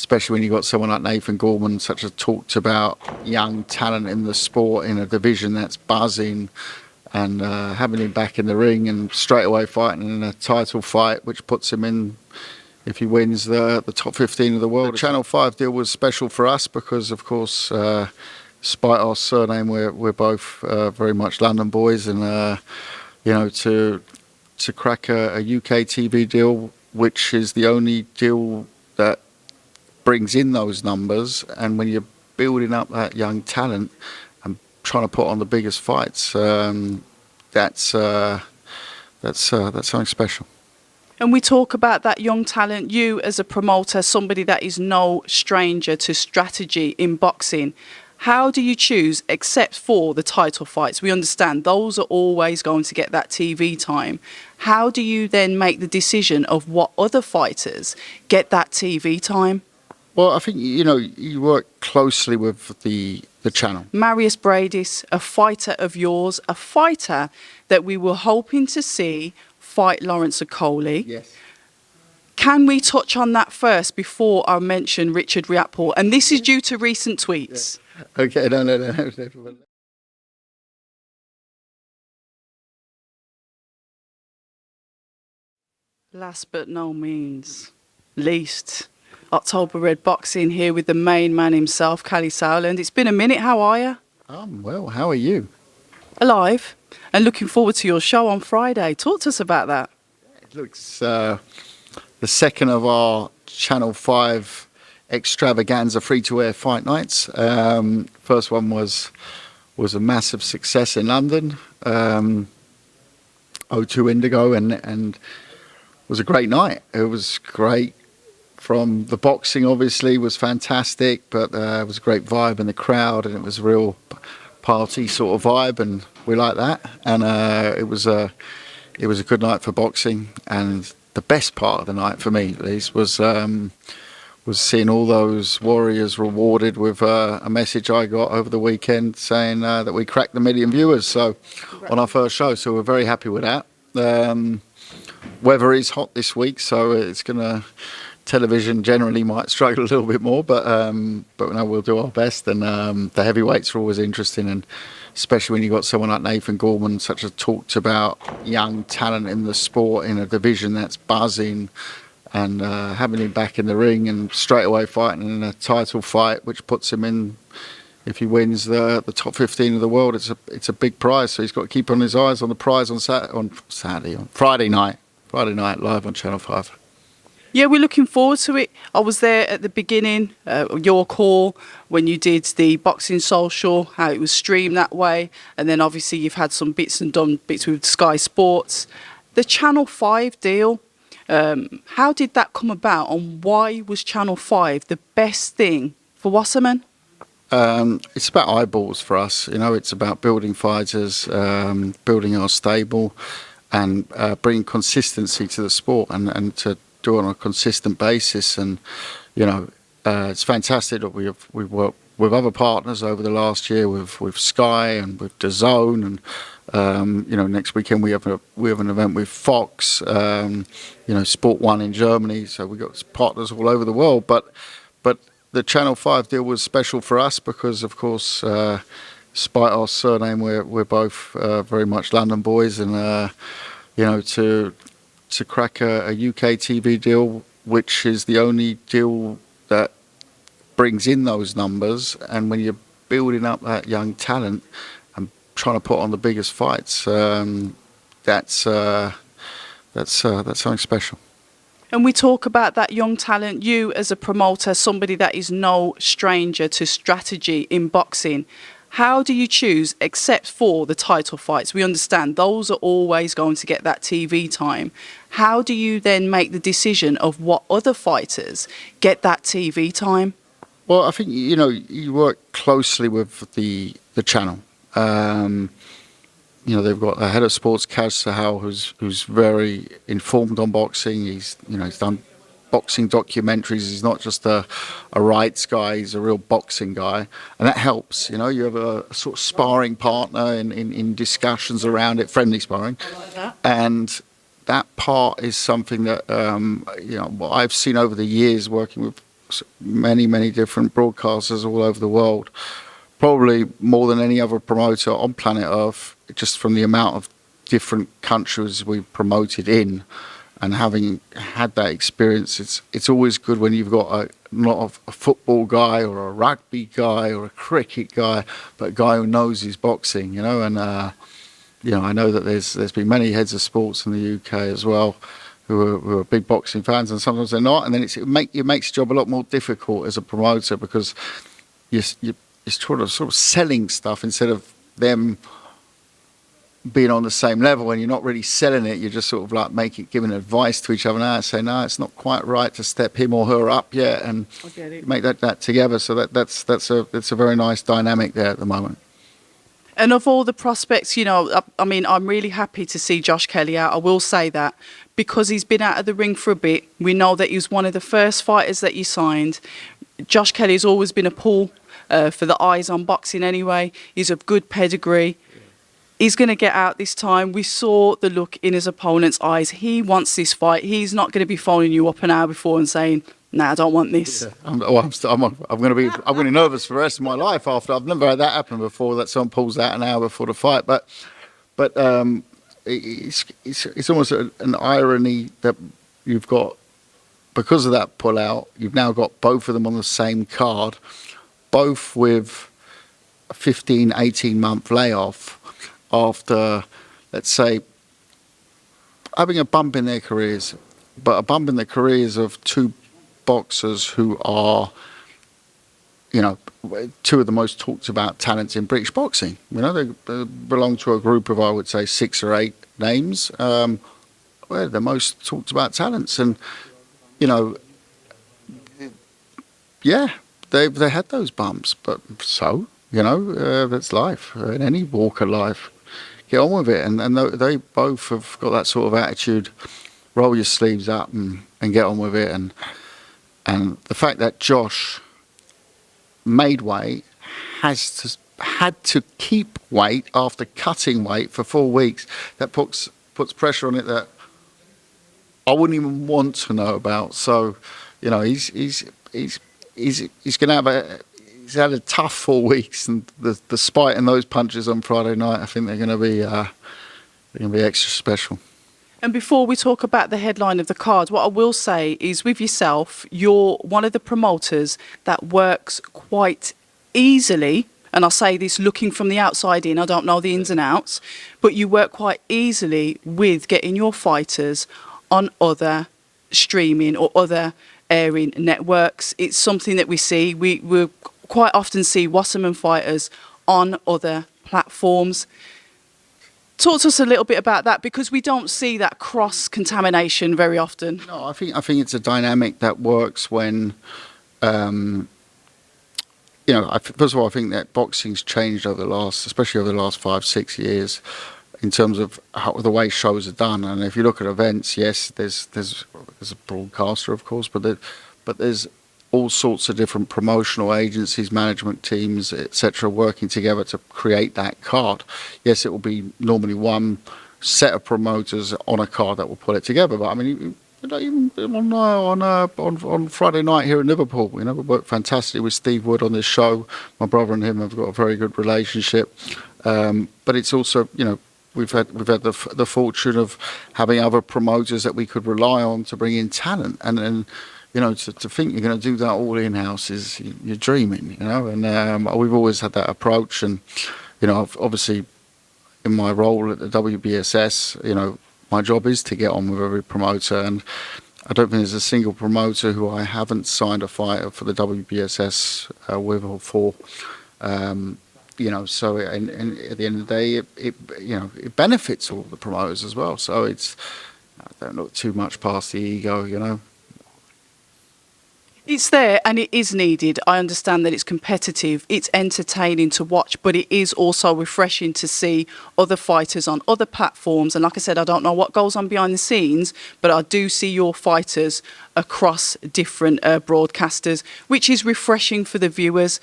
especially when you've got someone like Nathan Gorman, such as talked about young talent in the sport in a division that's buzzing, and having him back in the ring and straight away fighting in a title fight, which puts him in, if he wins, the top 15 of the world. The Channel 5 deal was special for us because, of course, despite our surname, we're both very much London boys, and you know, to crack a UK TV deal, which is the only deal that brings in those numbers, and when you're building up that young talent and trying to put on the biggest fights, that's something special. And we talk about that young talent. You, as a promoter, somebody that is no stranger to strategy in boxing, how do you choose, except for the title fights? We understand those are always going to get that TV time. How do you then make the decision of what other fighters get that TV time? Well, I think, you know, you work closely with the channel. Mairis Briedis, a fighter of yours, a fighter that we were hoping to see fight Lawrence Kalle. Yes. Can we touch on that first before I mention Richard Riapol? And this is due to recent tweets. Yeah. Okay, no. Last but no means least, October Red Boxing here with the main man himself, Kalle Sauerland. It's been a minute. How are you? Well, how are you? Alive, and looking forward to your show on Friday. Talk to us about that. It looks the second of our Channel 5 extravaganza free-to-air fight nights. First one was a massive success in London, O2 Indigo, and was a great night. It was great. From the boxing, obviously, was fantastic, but it was a great vibe in the crowd, and it was a real party sort of vibe, and we like that. And it was a good night for boxing, and the best part of the night for me, at least, was seeing all those warriors rewarded with a message I got over the weekend saying that we cracked the 1 million viewers. So on our first show, so we're very happy with that. Weather is hot this week, so it's gonna. Television generally might struggle a little bit more, but no, we'll do our best. And the heavyweights are always interesting, and especially when you've got someone like Nathan Gorman, such as talked about young talent in the sport in a division that's buzzing, and having him back in the ring and straight away fighting in a title fight, which puts him in, if he wins, the top 15 of the world. It's a big prize, so he's got to keep on his eyes on the prize on Friday night live on Channel 5. Yeah, we're looking forward to it. I was there at the beginning, your call, when you did the Boxing Social, how it was streamed that way. And then obviously you've had some bits with Sky Sports. The Channel 5 deal, how did that come about, and why was Channel 5 the best thing for Wasserman? It's about eyeballs for us. You know, it's about building fighters, building our stable, and bringing consistency to the sport, and to do it on a consistent basis. And you know, it's fantastic that we've worked with other partners over the last year with Sky and with DAZN, and you know, next weekend we have an event with Fox, you know, Sport 1 in Germany. So we've got partners all over the world, but the Channel 5 deal was special for us because, of course, despite our surname, we're both very much London boys, and you know, to crack a UK TV deal, which is the only deal that brings in those numbers, and when you're building up that young talent and trying to put on the biggest fights, that's something special. And we talk about that young talent. You, as a promoter, somebody that is no stranger to strategy in boxing, how do you choose, except for the title fights? We understand those are always going to get that TV time. How do you then make the decision of what other fighters get that TV time? Well, I think, you know, you work closely with the channel. You know, they've got a head of sports, Kalle, who's very informed on boxing. He's done boxing documentaries. He's not just a rights guy, he's a real boxing guy, and that helps. You know, you have a sort of sparring partner in discussions around it, friendly sparring. I like that. And that part is something that you know, what I've seen over the years working with many different broadcasters all over the world, probably more than any other promoter on planet Earth, just from the amount of different countries we promoted in. And having had that experience, it's always good when you've got not a football guy or a rugby guy or a cricket guy, but a guy who knows his boxing, you know. And I know that there's been many heads of sports in the UK as well who are big boxing fans, and sometimes they're not. And then it makes your job a lot more difficult as a promoter, because you're sort of selling stuff instead of them being on the same level, and you're not really selling it. You're just sort of like giving advice to each other now and saying, no, it's not quite right to step him or her up yet, and make that together. So that's a very nice dynamic there at the moment. And of all the prospects, you know, I mean, I'm really happy to see Josh Kalle out. I will say that, because he's been out of the ring for a bit. We know that he was one of the first fighters that you signed. Josh Kelly's always been a pull for the eyes on boxing anyway. He's of good pedigree. He's going to get out this time. We saw the look in his opponent's eyes. He wants this fight. He's not going to be phoning you up an hour before and saying, "Nah, I don't want this." Yeah. I'm going to be nervous for the rest of my life after. I've never had that happen before, that someone pulls out an hour before the fight. But it's almost an irony that you've got, because of that pull out, you've now got both of them on the same card, both with a 15, 18-month layoff after, let's say, having a bump in their careers, but a bump in the careers of two boxers who are, you know, two of the most talked about talents in British boxing. You know, they belong to a group of, I would say, 6 or 8 names, where the most talked about talents. And, you know, yeah, they had those bumps, but so, you know, that's life, in any walk of life. Get on with it. And they both have got that sort of attitude, roll your sleeves up and get on with it. And the fact that Josh made weight, had to keep weight after cutting weight for 4 weeks, that puts pressure on it that I wouldn't even want to know about. So, you know, he's going to have he's had a tough 4 weeks, and the spite in those punches on Friday night, I think they're going to be extra special. And before we talk about the headline of the card, what I will say is, with yourself, you're one of the promoters that works quite easily, and I say this looking from the outside in, I don't know the ins and outs, but you work quite easily with getting your fighters on other streaming or other airing networks. It's something that we see. We quite often see Wasserman fighters on other platforms. Talk to us a little bit about that, because we don't see that cross-contamination very often. No, I think it's a dynamic that works when, you know, first of all, I think that boxing's changed especially over the last 5-6 years, in terms of the way shows are done. And if you look at events, yes, there's a broadcaster, of course, but there's all sorts of different promotional agencies, management teams, etc., working together to create that card. Yes, it will be normally one set of promoters on a card that will put it together. But I mean, even on Friday night here in Liverpool, you know, we worked fantastically with Steve Wood on this show. My brother and him have got a very good relationship. But it's also, you know, we've had the fortune of having other promoters that we could rely on to bring in talent, and you know, to think you're going to do that all in-house is, you're dreaming, you know. And we've always had that approach. And, you know, obviously in my role at the WBSS, you know, my job is to get on with every promoter. And I don't think there's a single promoter who I haven't signed a fighter for the WBSS with or for. You know, so and at the end of the day, it benefits all the promoters as well. So I don't look too much past the ego, you know. It's there and it is needed. I understand that it's competitive, it's entertaining to watch, but it is also refreshing to see other fighters on other platforms. And like I said, I don't know what goes on behind the scenes, but I do see your fighters across different broadcasters, which is refreshing for the viewers.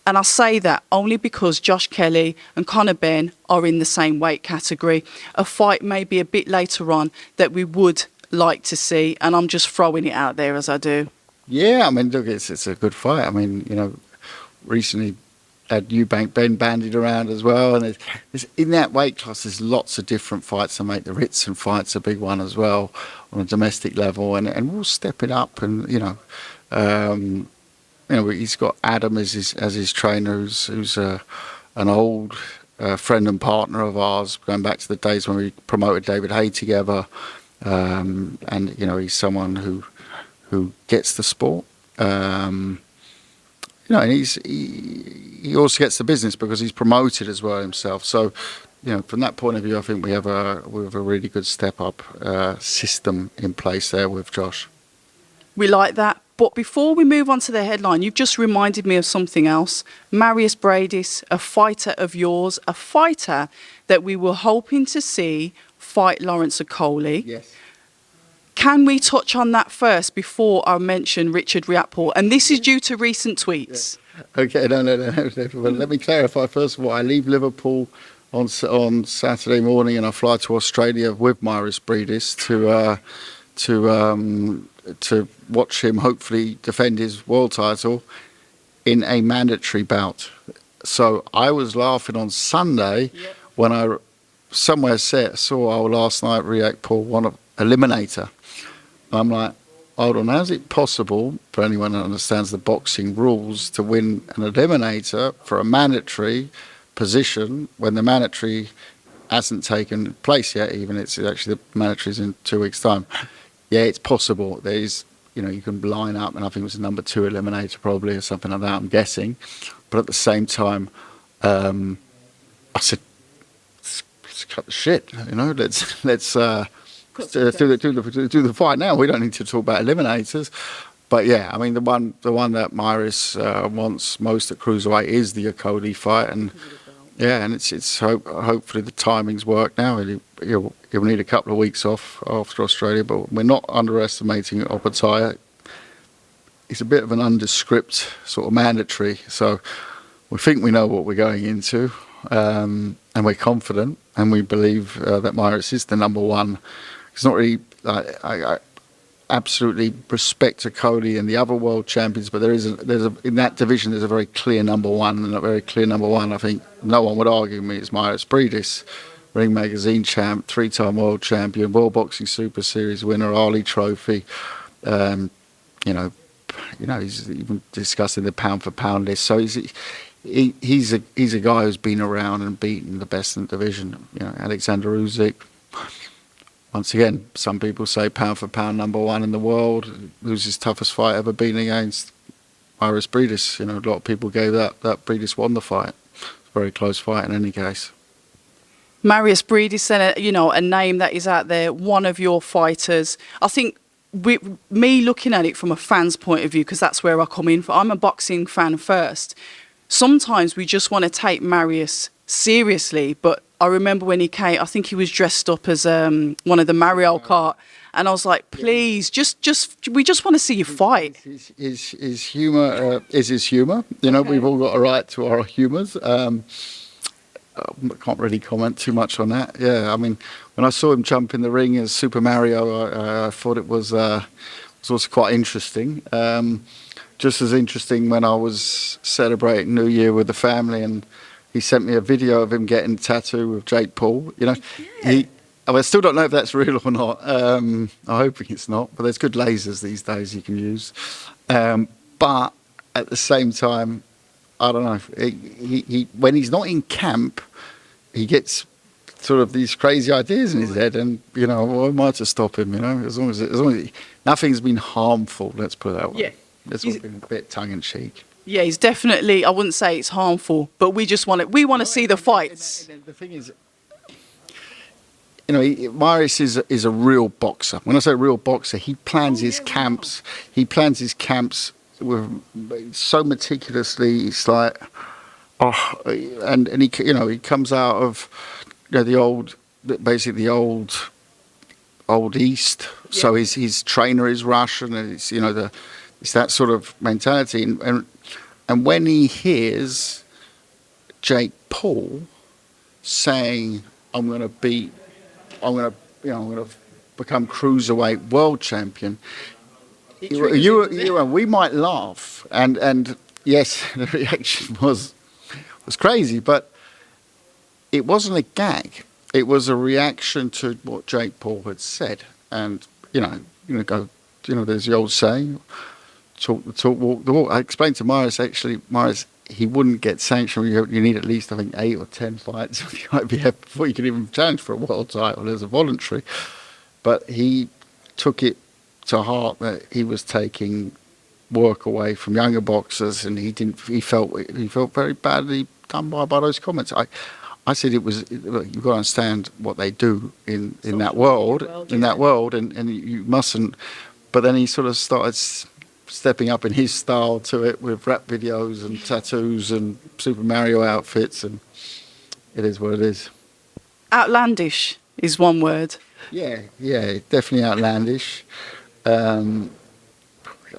And I say that only because Josh Kalle and Conor Benn are in the same weight category. A fight may be a bit later on that we would like to see, and I'm just throwing it out there as I do. Yeah, I mean, look, it's a good fight. I mean, recently had Eubank Ben bandied around as well, and in that weight class, there's lots of different fights to make. The Ritson fight's a big one as well on a domestic level, and we'll step it up. And he's got Adam as his trainer, who's an old friend and partner of ours, going back to the days when we promoted David Hay together. And he's someone who gets the sport. And he also gets the business because he's promoted as well himself. So, from that point of view, I think we have a really good step up system in place there with Josh. We like that. But before we move on to the headline, you've just reminded me of something else. Mairis Briedis, a fighter of yours, a fighter that we were hoping to see fight Lawrence Kalle. Yes. Can we touch on that first before I mention Richard Riapol? And this is due to recent tweets. Yeah. Okay, no. Well, let me clarify first of all. I leave Liverpool on Saturday morning and I fly to Australia with Mairis Briedis to watch him hopefully defend his world title in a mandatory bout. So I was laughing on Sunday when I somewhere saw last night Riapol won an eliminator. I'm like, hold on, how is it possible for anyone that understands the boxing rules to win an eliminator for a mandatory position when the mandatory hasn't taken place yet? Even it's actually the mandatory's in 2 weeks' time. Yeah, it's possible. There's, you can line up, and I think it was a number 2 eliminator probably or something like that, I'm guessing. But at the same time, I said, let's cut the shit, let's do the fight now. We don't need to talk about eliminators. But yeah, I mean, the one that Mairis wants most at cruiserweight is the Kalle fight, and it's hopefully the timings work now. He'll need a couple of weeks off after Australia, but we're not underestimating Opataya. It's a bit of an undescript sort of mandatory, so we think we know what we're going into, and we're confident, and we believe that Mairis is the number one. It's not really. I absolutely respect Kalle and the other world champions, but there's in that division there's a very clear number one, and a very clear number one. I think no one would argue with me. It's Mairis Briedis, Ring Magazine champ, 3-time world champion, World Boxing Super Series winner, Ali Trophy. He's even discussing the pound for pound list. So he's a guy who's been around and beaten the best in the division. Alexander Usyk. Once again, some people say pound for pound number one in the world. Who's his toughest fight ever been against? Mairis Briedis. A lot of people gave that Briedis won the fight. It's a very close fight in any case. Mairis Briedis, a name that is out there, one of your fighters. I think me looking at it from a fan's point of view, because that's where I come in. I'm a boxing fan first. Sometimes we just want to take Mairis seriously, but I remember when he came, I think he was dressed up as one of the Mario Kart, and I was like, please, we just want to see you fight. His humour is his humour. We've all got a right to our humours. I can't really comment too much on that. Yeah, I mean, when I saw him jump in the ring as Super Mario, I thought it was also quite interesting. Just as interesting when I was celebrating New Year with the family, and he sent me a video of him getting a tattoo with Jake Paul. I still don't know if that's real or not. I'm hoping it's not, but there's good lasers these days you can use. But at the same time, I don't know. He when he's not in camp, he gets sort of these crazy ideas in his head, and what am I to stop him? As long as nothing's been harmful. Let's put it that way. Yeah, it's been a bit tongue in cheek. Yeah, he's definitely. I wouldn't say it's harmful, but we just want it. We want to see the fights. The thing is, Mairis is a real boxer. When I say real boxer, he plans his camps. He plans his camps with so meticulously. It's like, and he comes out of the old East. Yeah. So his trainer is Russian, and it's it's that sort of mentality. And when he hears Jake Paul saying, I'm going to become cruiserweight world champion, we might laugh, and yes, the reaction was crazy, but it wasn't a gag. It was a reaction to what Jake Paul had said, and there's the old saying, talk the talk, walk the walk. I explained to Mairis, he wouldn't get sanctioned. You need at least, I think, 8 or 10 fights with the IBF before you can even challenge for a world title as a voluntary. But he took it to heart that he was taking work away from younger boxers, and he felt very badly done by those comments. I said look, you've got to understand what they do in that world, and you mustn't. But then he sort of started stepping up in his style to it with rap videos and tattoos and Super Mario outfits, and it is what it is. Outlandish is one word. Yeah, definitely outlandish. I'd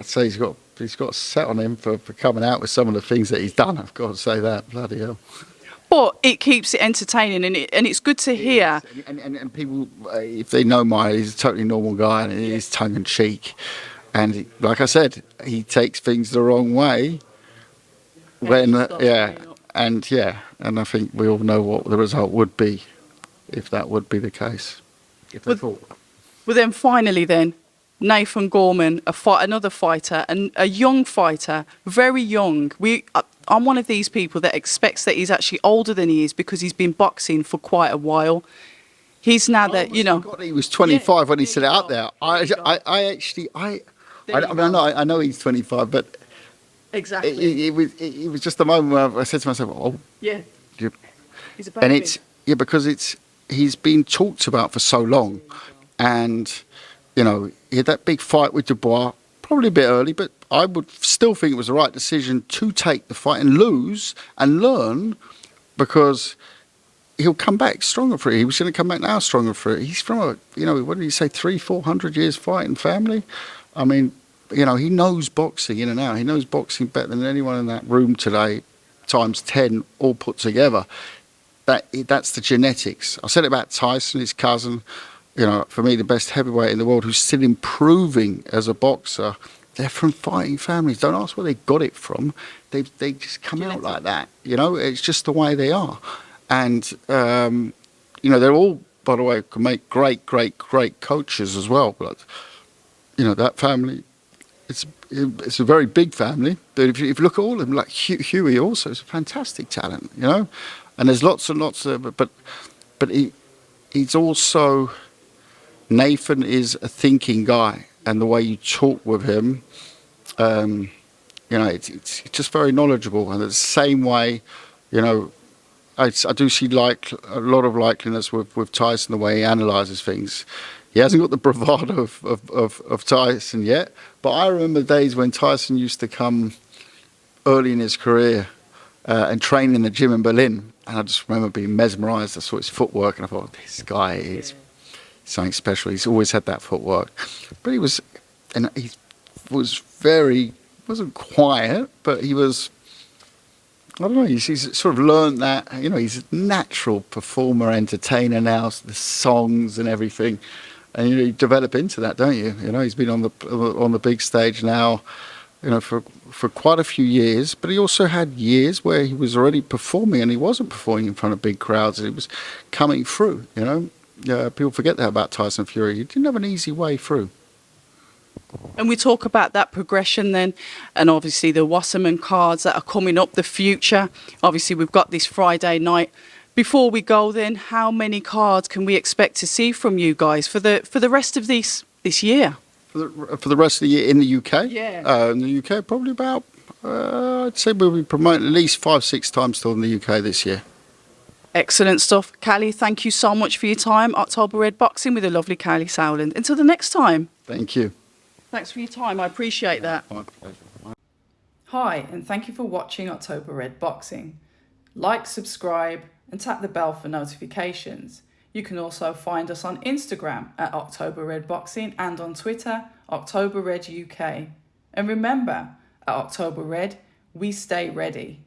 say he's got a set on him for coming out with some of the things that he's done. I've got to say that, bloody hell. But it keeps it entertaining, and it's good to hear. And people, if they know Mairis, he's a totally normal guy, and he is tongue in cheek. And like I said, he takes things the wrong way. And I think we all know what the result would be if that would be the case. If they fought. Well, then finally, Nathan Gorman, another fighter, and a young fighter, very young. I'm one of these people that expects that he's actually older than he is because he's been boxing for quite a while. He's now that he was 25 when he set it out there. I know he's 25, but exactly, it was just a moment where I said to myself, "Oh, yeah, he's a baby." And because he's been talked about for so long, and he had that big fight with Dubois, probably a bit early, but I would still think it was the right decision to take the fight and lose and learn, because he'll come back stronger for it. He was going to come back now stronger for it. He's from what did he say, 300-400 years fighting family? I mean, he knows boxing in and out. He knows boxing better than anyone in that room today, times 10, all put together. That's the genetics. I said it about Tyson, his cousin. For me, the best heavyweight in the world, who's still improving as a boxer. They're from fighting families. Don't ask where they got it from. They just come out like that. It's just the way they are. And they're all, by the way, can make great coaches as well. But that family, it's a very big family. But if you look at all of them, like Huey also is a fantastic talent. And there's lots and lots of, but he's also, Nathan is a thinking guy, and the way you talk with him, it's just very knowledgeable. And the same way, I do see a lot of likeliness with Tyson, the way he analyses things. He hasn't got the bravado of Tyson yet, but I remember days when Tyson used to come early in his career and train in the gym in Berlin, and I just remember being mesmerised. I saw his footwork, and I thought, this guy is something special. He's always had that footwork, but he wasn't quiet, but he was, I don't know, he's sort of learned that, he's a natural performer, entertainer now, the songs and everything, and you develop into that, don't you? He's been on the big stage now, for quite a few years, but he also had years where he was already performing, and he wasn't performing in front of big crowds, and he was coming through, people forget that about Tyson Fury. He didn't have an easy way through. And we talk about that progression then, and obviously the Wasserman cards that are coming up, the future. Obviously, we've got this Friday night. Before we go then, how many cards can we expect to see from you guys for the rest of this year? For the rest of the year in the UK? Yeah. In the UK, probably about, I'd say we'll be promoting at least 5-6 times still in the UK this year. Excellent stuff. Kalle, thank you so much for your time. October Red Boxing with the lovely Kalle Sauerland. Until the next time. Thank you. Thanks for your time. I appreciate that. My pleasure. Hi, and thank you for watching October Red Boxing. Like, subscribe, and tap the bell for notifications. You can also find us on Instagram at October Red Boxing and on Twitter, October Red UK. And remember, at October Red, we stay ready.